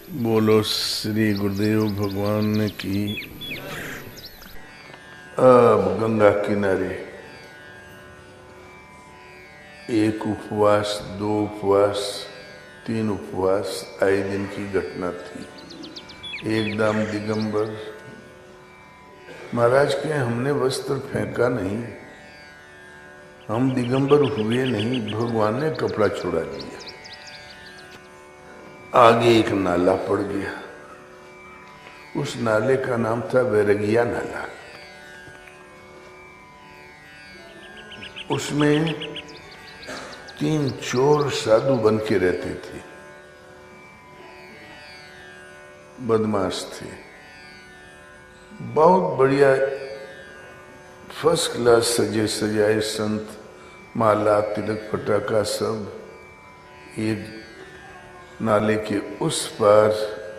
बोलो श्री गुरुदेव भगवान की। अब गंगा किनारे एक उपवास, दो उपवास, तीन उपवास आए दिन की घटना थी। एकदम दिगंबर महाराज के हमने वस्त्र फेंका नहीं, हम दिगंबर हुए नहीं, भगवान ने कपड़ा छुड़ा दिया। आगे एक नाला पड़ गया, उस नाले का नाम था वैरगिया नाला। उसमें 3 चोर साधु बन के रहते थे, बदमाश थे, बहुत बढ़िया फर्स्ट क्लास सजे सजाए संत, माला तिलक पटाखा सब। एक नाले के उस पार,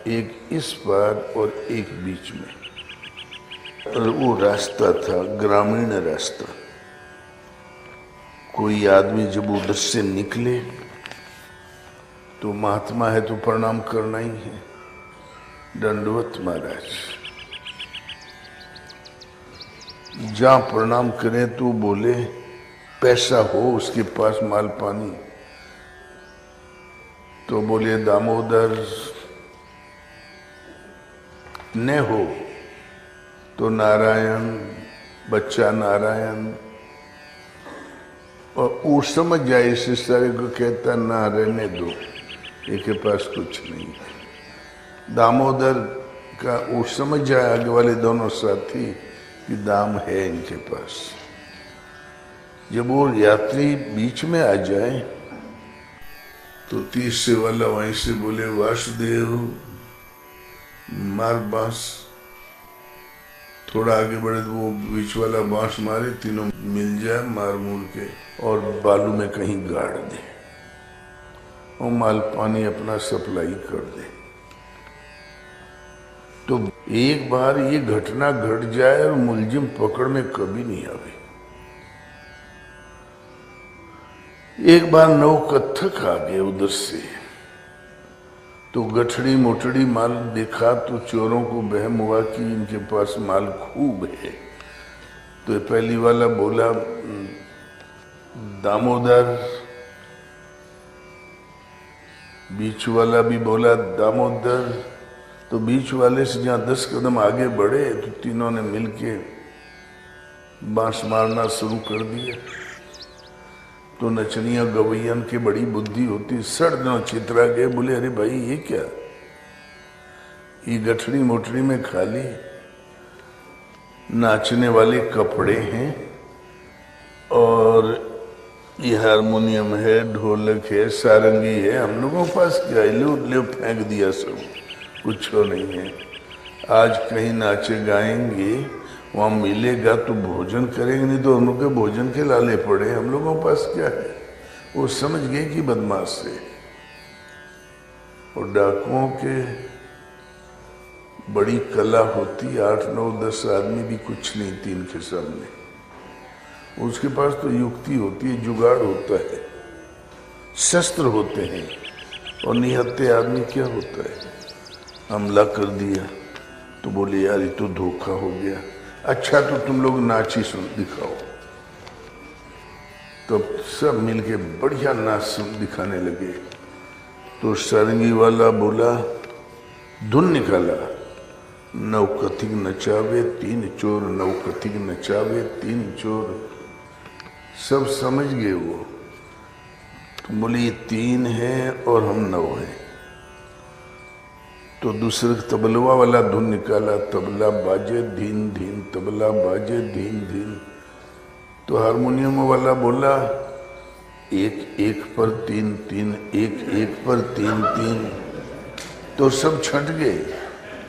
एक इस पार और एक बीच में। और वो रास्ता था ग्रामीण रास्ता। कोई आदमी जब उधर से निकले तो महात्मा है तो प्रणाम करना ही है। दंडवत महाराज, जहां प्रणाम करें तो बोले पैसा हो उसके पास, माल पानी, तो बोले दामोदर, न हो तो नारायण, बच्चा नारायण। और वो समझ जाए इस सारे को, कहता ना रहने दो, इनके पास कुछ नहीं। दामोदर का वो समझ जाए आगे वाले दोनों साथी कि दाम है इनके पास। जब वो यात्री बीच में आ जाए तो तीसरे वाला वहीं से बोले वासुदेव मार बांस। थोड़ा आगे बढ़े तो वो बीच वाला बांस मारे, तीनों मिल जाए मार मूर के और बालू में कहीं गाड़ दे और माल पानी अपना सप्लाई कर दे। तो एक बार ये घटना घट जाए और मुलजिम पकड़ में कभी नहीं आवे। एक बार नौकत्थक आ गए उधर से, तो गठड़ी मोटड़ी माल देखा तो चोरों को बहम हुआ कि इनके पास माल खूब है। तो पहली वाला बोला दामोदर, बीच वाला भी बोला दामोदर। तो बीच वाले से जहां 10 कदम आगे बढ़े तो तीनों ने मिलके बांस मारना शुरू कर दिया। तो नचनिया गवैयन की बड़ी बुद्धि होती, सड़ दिनों चित्रा गए, बोले अरे भाई ये क्या, ये गठड़ी मोटड़ी में खाली नाचने वाले कपड़े हैं और ये हारमोनियम है, ढोलक है, सारंगी है, हम लोगों के पास क्या है, ले फेंक दिया सब, कुछ नहीं है। आज कहीं नाचे गाएंगे, वहां मिलेगा तो भोजन करेंगे, नहीं तो हम लोग के भोजन के लाले पड़े, हम लोगों के पास क्या है। वो समझ गए कि बदमाश से। और डाकुओं के बड़ी कला होती, 8 9 10 आदमी भी कुछ नहीं, 3 के सामने। उसके पास तो युक्ति होती है, जुगाड़ होता है, शस्त्र होते हैं। और निहत्ते आदमी क्या होता है, हमला कर दिया तो बोले यार ये तो धोखा हो गया, अच्छा तो तुम लोग नाच ही सुन दिखाओ। तो सब मिलके बढ़िया नाच सुन दिखाने लगे। तो सारंगी वाला बोला, धुन निकाला, नवकथिक नचावे 3 चोर, नवकथिक नचावे 3 चोर। सब समझ गए वो। तो बोले ये 3 हैं और हम 9 हैं। तो दूसरे तबलवा वाला धुन निकाला, तबला बाजे धीन धीन, तबला बाजे धीन धीन। तो हारमोनियम वाला बोला 1 1 पर 3 3, 1 1 पर 3 3। तो सब छट गए,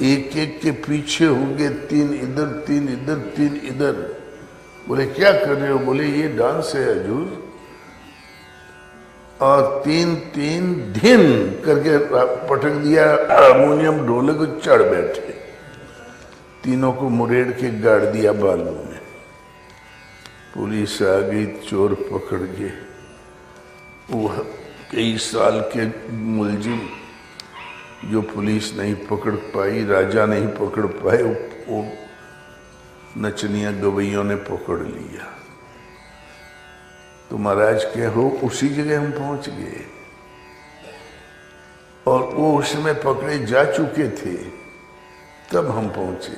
एक एक के पीछे हो गए, 3 इधर 3 इधर 3 इधर। बोले क्या कर रहे हो, बोले ये डांस है हजूर। और 3 3 धिन करके पटक दिया, हारमोनियम ढोलक को चढ़ बैठे, तीनों को मुरेड़ के गाड़ दिया बालू में। पुलिस आ गई, चोर पकड़ गए। वो कई साल के मुलजिम जो पुलिस नहीं पकड़ पाई, राजा नहीं पकड़ पाए, वो नचनिया गवैयों ने पकड़ लिया। तो महाराज के हो उसी जगह हम पहुंच गए और वो उसमें पकड़े जा चुके थे, तब हम पहुंचे।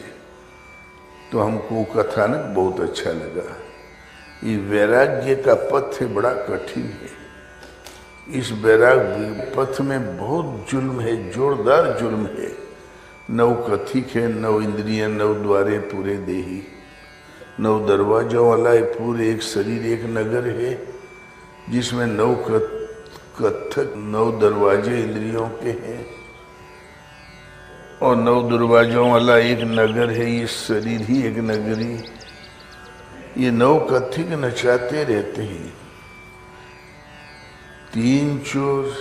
तो हमको कथानक बहुत अच्छा लगा। ये वैराग्य का पथ बड़ा कठिन है। इस वैराग्य पथ में बहुत जुल्म है, जोरदार जुल्म है। नौ कथिक है, नौ इंद्रियां, नौ द्वारे पूरे देही, नौ दरवाजों वाला है पूरे एक शरीर, एक नगर है जिसमें नौ कथक, नौ दरवाजे इंद्रियों के हैं और नौ दरवाजों वाला एक नगर है। ये शरीर ही एक नगरी, ये नौ कथिक नचाते रहते हैं। तीन चोर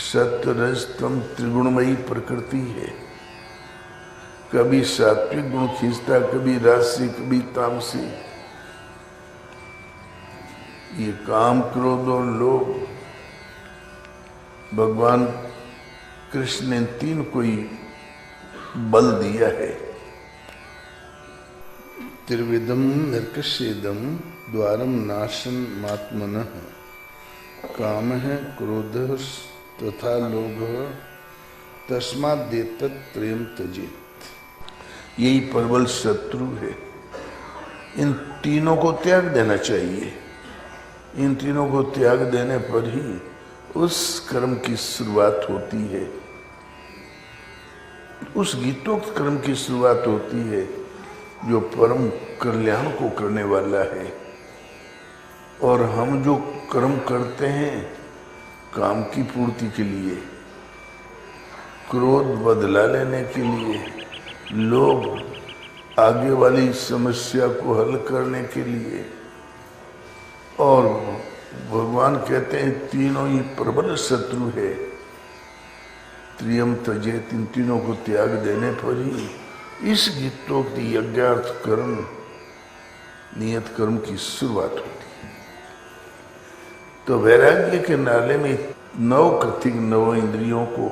सतरजतम त्रिगुणमयी प्रकृति है। कभी सात्विक गुण खींचता, कभी राजसी, कभी तामसी। ये काम, क्रोध और लोभ भगवान कृष्ण ने तीन कोई बल दिया है। त्रिविधम निर्कषेदम द्वारम नाशन मात्मनः काम है, क्रोध तथा लोभ, तस्मात् देतत् त्रयम् त्यजेत्। यही प्रबल शत्रु है। इन तीनों को त्याग देना चाहिए। इन तीनों को त्याग देने पर ही उस कर्म की शुरुआत होती है, उस गीतोक्त कर्म की शुरुआत होती है जो परम कल्याण को करने वाला है। और हम जो कर्म करते हैं काम की पूर्ति के लिए, क्रोध बदला लेने के लिए, लोभ आगे वाली समस्या को हल करने के लिए, और भगवान कहते हैं तीनों ही प्रबल शत्रु है। त्रियम त्यजेत्, इन तीनों को त्याग देने पर ही इस गीतोक्त यज्ञार्थ कर्म, नियत कर्म की शुरुआत होती है। तो वैराग्य के नाले में नौ कथिक, नौ इंद्रियों को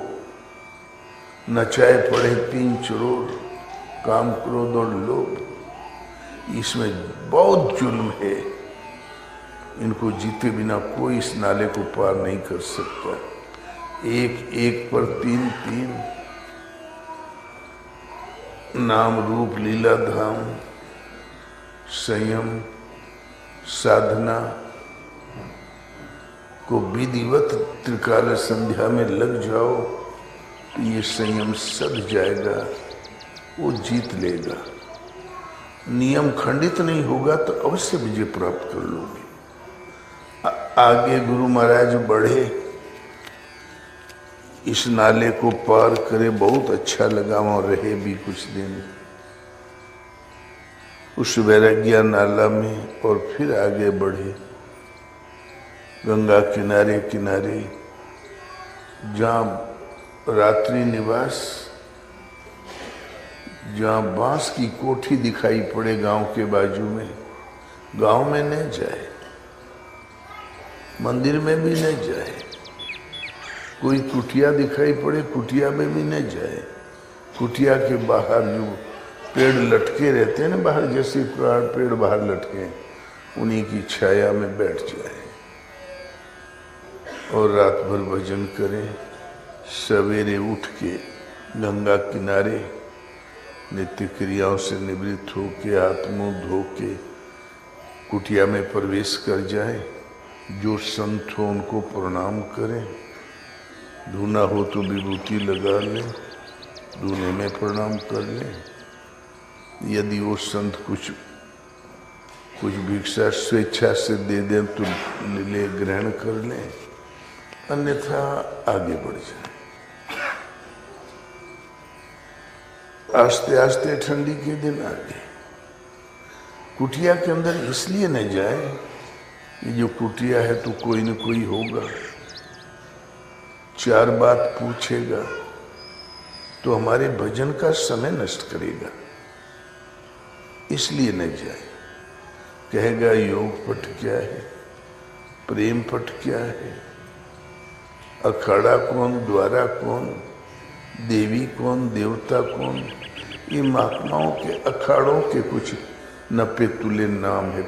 नचाए पड़े तीन चोर, काम, क्रोध और लोभ। इसमें बहुत जुल्म है। इनको जीते बिना कोई इस नाले को पार नहीं कर सकता। एक एक पर तीन तीन नाम रूप लीला धाम, संयम साधना को विधिवत त्रिकाल संध्या में लग जाओ तो ये संयम सध जाएगा, वो जीत लेगा। नियम खंडित नहीं होगा तो अवश्य विजय प्राप्त कर लोगे। आगे गुरु महाराज बढ़े, इस नाले को पार करे, बहुत अच्छा लगा। वहां रहे भी कुछ दिन उस वैराग्य नाला में, और फिर आगे बढ़े गंगा किनारे किनारे, जहाँ रात्रि निवास, जहाँ बांस की कोठी दिखाई पड़े गांव के बाजू में। गांव में न जाए, मंदिर में भी न जाए, कोई कुटिया दिखाई पड़े कुटिया में भी न जाए। कुटिया के बाहर जो पेड़ लटके रहते हैं ना, बाहर जैसे पेड़ बाहर लटके, उन्हीं की छाया में बैठ जाए और रात भर भजन करें। सवेरे उठ के गंगा किनारे नित्य क्रियाओं से निवृत्त होके, हाथ मुंह धो के कुटिया में प्रवेश कर जाए। जो संत हो उनको प्रणाम करें। धूना हो तो विभूति लगा लें, धूने में प्रणाम कर लें। यदि वो संत कुछ भिक्षा स्वेच्छा से दे दें तो ले, ग्रहण कर लें, अन्यथा आगे बढ़ जाए। आस्ते आस्ते ठंडी के दिन आ गए। कुटिया के अंदर इसलिए न जाए, ये जो कुटिया है तो कोई न कोई होगा, चार बात पूछेगा तो हमारे भजन का समय नष्ट करेगा, इसलिए न जाए। कहेगा योग पट क्या है, प्रेम पट क्या है, अखाड़ा कौन, द्वारा कौन, देवी कौन, देवता कौन, ये महात्माओं के अखाड़ों के कुछ नपे तुले नाम है।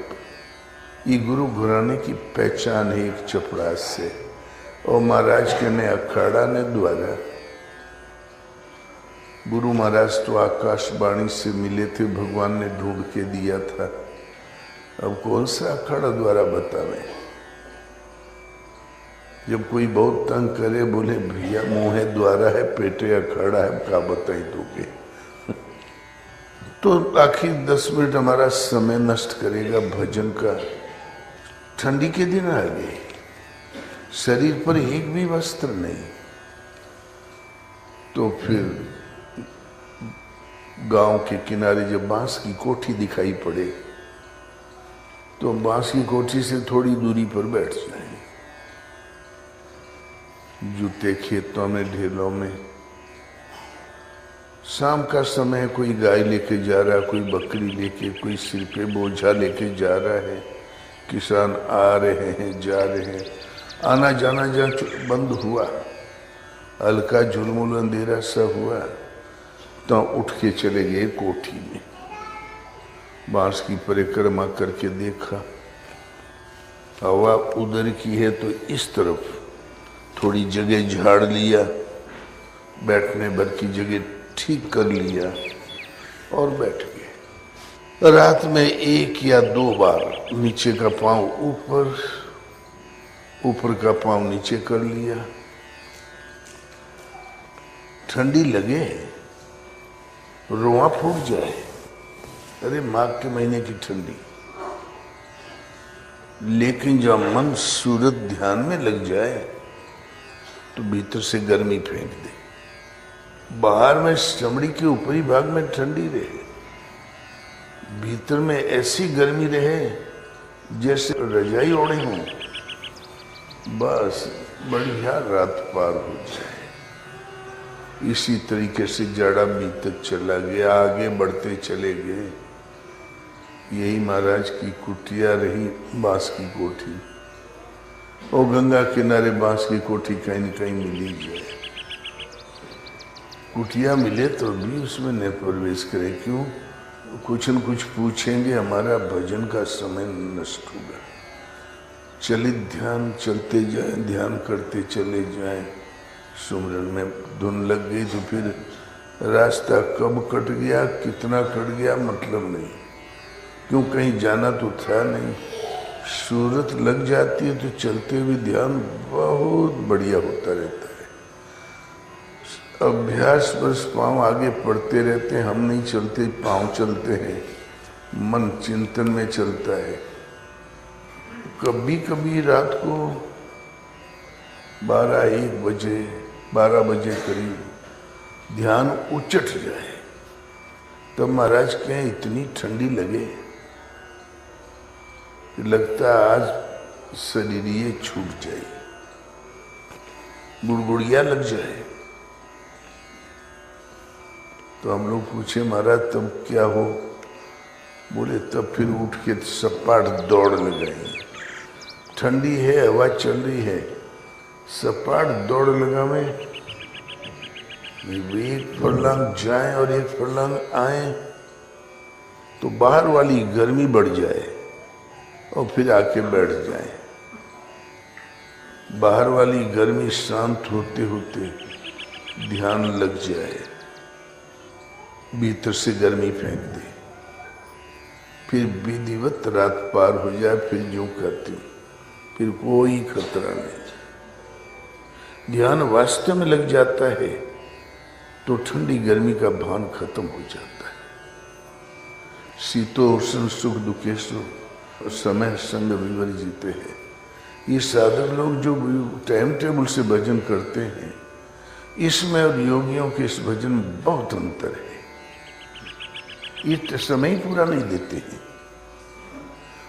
ये गुरु घराने की पहचान है एक चपड़ास से। और महाराज के ने अखाड़ा ने द्वारा। गुरु महाराज तो आकाशवाणी से मिले थे, भगवान ने ढूंढ के दिया था। अब कौन सा अखाड़ा द्वारा बतावे। जब कोई बहुत तंग करे, बोले भैया मुंह द्वारा है, पेटे अखाड़ा है, क्या बताई तो के। तो आखिर 10 मिनट हमारा समय नष्ट करेगा भजन का। ठंडी के दिन आ गए, शरीर पर एक भी वस्त्र नहीं। तो फिर गांव के किनारे जब बांस की कोठी दिखाई पड़े, तो बांस की कोठी से थोड़ी दूरी पर बैठ जाए। जूते खेतों में, ढेलों में। शाम का समय, कोई गाय लेके जा रहा, कोई बकरी लेके, कोई सिर पे बोझा लेके जा रहा है। किसान आ रहे हैं, जा रहे हैं। आना जाना जहाँ बंद हुआ, हल्का झुलमुल अंधेरा सा हुआ, तो उठ के चले गए कोठी में। बांस की परिक्रमा करके देखा, हवा उधर की है तो इस तरफ थोड़ी जगह झाड़ लिया, बैठने भर की जगह ठीक कर लिया और बैठ गए। रात में 1 या 2 बार नीचे का पांव ऊपर, ऊपर का पांव नीचे कर लिया। ठंडी लगे, रोआ फूट जाए, अरे माघ के महीने की ठंडी, लेकिन जब मन सूरत ध्यान में लग जाए तो भीतर से गर्मी फेंक दे। बाहर में चमड़ी के ऊपरी भाग में ठंडी रहे, भीतर में ऐसी गर्मी रहे जैसे रजाई ओढ़े हों, बस बढ़िया रात पार हो जाए। इसी तरीके से जाड़ा बीतत चला गया, आगे बढ़ते चले गए। यही महाराज की कुटिया रही, बांस की कोठी। और गंगा किनारे बांस की कोठी कहीं न कहीं मिली जाए। कुटिया मिले तो भी उसमें न प्रवेश करें, क्यों? कुछ न कुछ पूछेंगे, हमारा भजन का समय नष्ट होगा। चलित ध्यान चलते जाए, ध्यान करते चले जाएं। सुमरन में धुन लग गई तो फिर रास्ता कब कट गया, कितना कट गया, मतलब नहीं। क्यों, कहीं जाना तो था नहीं। सूरत लग जाती है तो चलते हुए ध्यान बहुत बढ़िया होता रहता है। अभ्यास बस पांव आगे पढ़ते रहते हैं, हम नहीं चलते, पांव चलते हैं, मन चिंतन में चलता है। कभी कभी रात को 12-1 बजे, 12 बजे करीब ध्यान उचट जाए, तब महाराज कहें इतनी ठंडी लगे, लगता आज शरीर ये छूट जाए, गुड़गुड़िया लग जाए। तो हम लोग पूछे महाराज तब क्या हो? बोले तब फिर उठ के सपाट दौड़ लगाई। ठंडी है, हवा चल रही है, सपाट दौड़ लगा में, एक फरलांग जाए और एक फरलांग आए तो बाहर वाली गर्मी बढ़ जाए और फिर आके बैठ जाए। बाहर वाली गर्मी शांत होते होते ध्यान लग जाए, भीतर से गर्मी फेंक दे, फिर विधिवत रात पार हो जाए, फिर यूं करती, फिर कोई खतरा नहीं। ध्यान वास्तव में लग जाता है तो ठंडी गर्मी का भान खत्म हो जाता है। शीतोष्ण सुख दुखेशु समय संग विवर जीते हैं। ये साधक लोग जो टाइम टेबल से भजन करते हैं, इसमें और योगियों के इस भजन में बहुत अंतर है। ये समय ही पूरा नहीं देते हैं,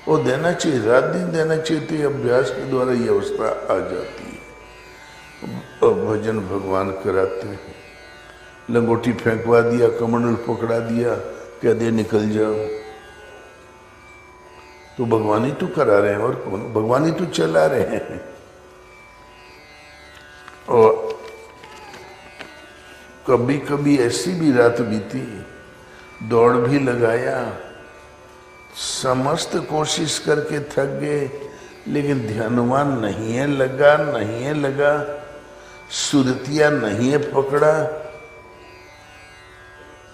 वो देना चाहिए, रात दिन देना चाहिए, तो अभ्यास के द्वारा ये अवस्था आ जाती है। और भजन भगवान कराते हैं। लंगोटी फेंकवा दिया, कमंडल पकड़ा दिया, कह दे निकल जाओ, तो भगवान ही तो करा रहे हैं, और कौन? भगवान ही तो चला रहे हैं। और कभी कभी ऐसी भी रात बीती, दौड़ भी लगाया, समस्त कोशिश करके थक गए, लेकिन ध्यानवान नहीं है लगा, सुरतिया नहीं है पकड़ा,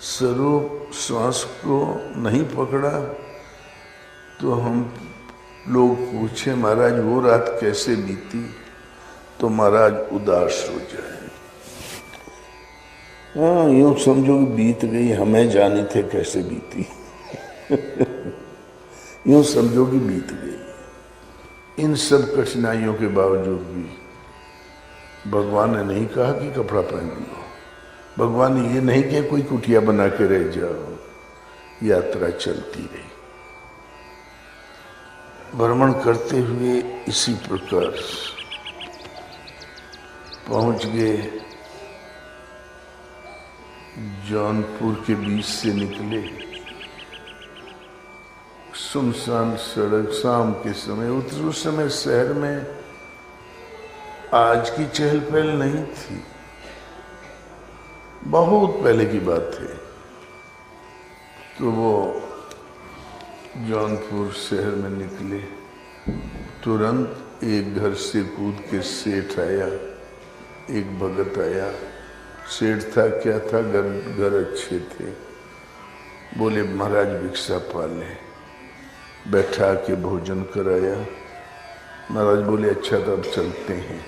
स्वरूप श्वास को नहीं पकड़ा। तो हम लोग पूछे महाराज वो रात कैसे बीती, तो महाराज उदास हो जाए। हाँ, यूं समझो कि बीत गई, हमें जानी थे कैसे बीती। यूं समझो कि बीत गई। इन सब कठिनाइयों के बावजूद भी भगवान ने नहीं कहा कि कपड़ा पहन लो, भगवान ने ये नहीं किया कोई कुटिया बना के रह जाओ, यात्रा चलती रही। भ्रमण करते हुए इसी प्रकार पहुंच गए, जौनपुर के बीच से निकले, सुनसान सड़क, शाम के समय उतरे। उस समय शहर में आज की चहल पहल नहीं थी, बहुत पहले की बात है। तो वो जौनपुर शहर में निकले, तुरंत एक घर से कूद के सेठ आया, एक भगत आया। सेठ था क्या था, घर अच्छे थे। बोले महाराज भिक्षा पाले, बैठा के भोजन कराया। महाराज बोले अच्छा तो अब चलते हैं।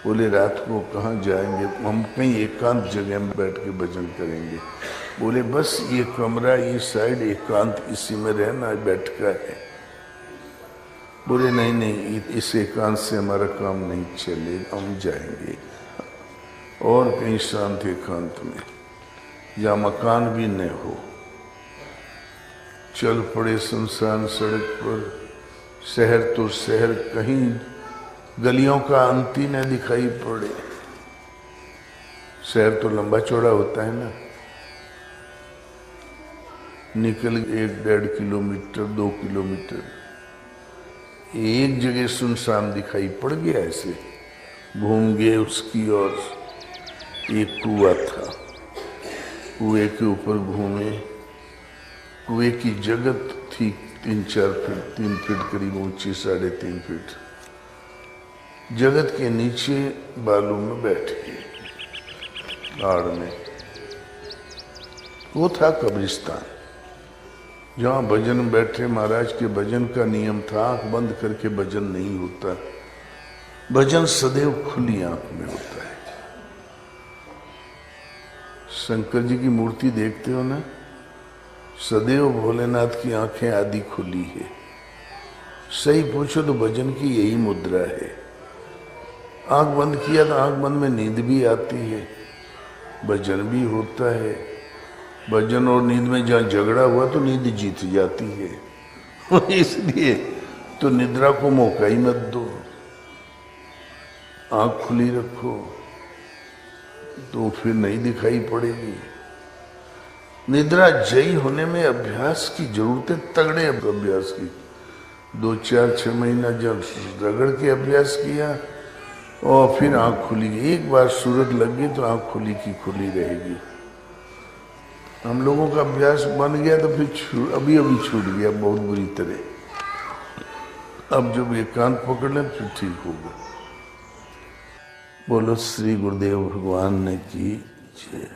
बोले रात को कहाँ जाएंगे, हम कहीं एकांत जगह में बैठ के भजन करेंगे। बोले बस ये कमरा, ये साइड एकांत, इसी में रहना बैठका है। बोले नहीं, इस एकांत से हमारा काम नहीं चलेगा, हम जाएंगे और कहीं शांत एकांत में, या मकान भी न हो। चल पड़े सुनसान सड़क पर। शहर तो शहर, कहीं गलियों का अंत ही न दिखाई पड़े। शहर तो लंबा चौड़ा होता है ना। निकल 1-1.5 किलोमीटर, 2 किलोमीटर, एक जगह सुनसान दिखाई पड़ गया। ऐसे घूम गए उसकी ओर। एक कुआं था, कुएं के ऊपर घूमे। कुएं की जगत थी 3-4 फीट, 3 फीट करीब ऊंची, 3.5 फीट। जगत के नीचे बालू में बैठ गए, आड़ में। वो था कब्रिस्तान, जहाँ भजन में बैठे। महाराज के भजन का नियम था आंख बंद करके भजन नहीं होता, भजन सदैव खुली आंख में होता है। शंकर जी की मूर्ति देखते हो ना, सदैव भोलेनाथ की आंखें आदि खुली है। सही पूछो तो भजन की यही मुद्रा है। आंख बंद किया तो आंख बंद में नींद भी आती है, भजन भी होता है। भजन और नींद में जहाँ झगड़ा हुआ तो नींद जीत जाती है। इसलिए तो निद्रा को मौका ही मत दो, आंख खुली रखो, तो फिर नहीं दिखाई पड़ेगी। निद्रा जयी होने में अभ्यास की जरूरत है, तगड़े अभ्यास की। 2-4-6 महीना जब रगड़ के अभ्यास किया और फिर आंख खुली, एक बार सूरत लग गई तो आंख खुली की खुली रहेगी। हम लोगों का अभ्यास बन गया तो फिर अभी छूट गया बहुत बुरी तरह। अब जब एकांत पकड़ लें फिर ठीक होगा। बोलो श्री गुरुदेव भगवान ने की जय।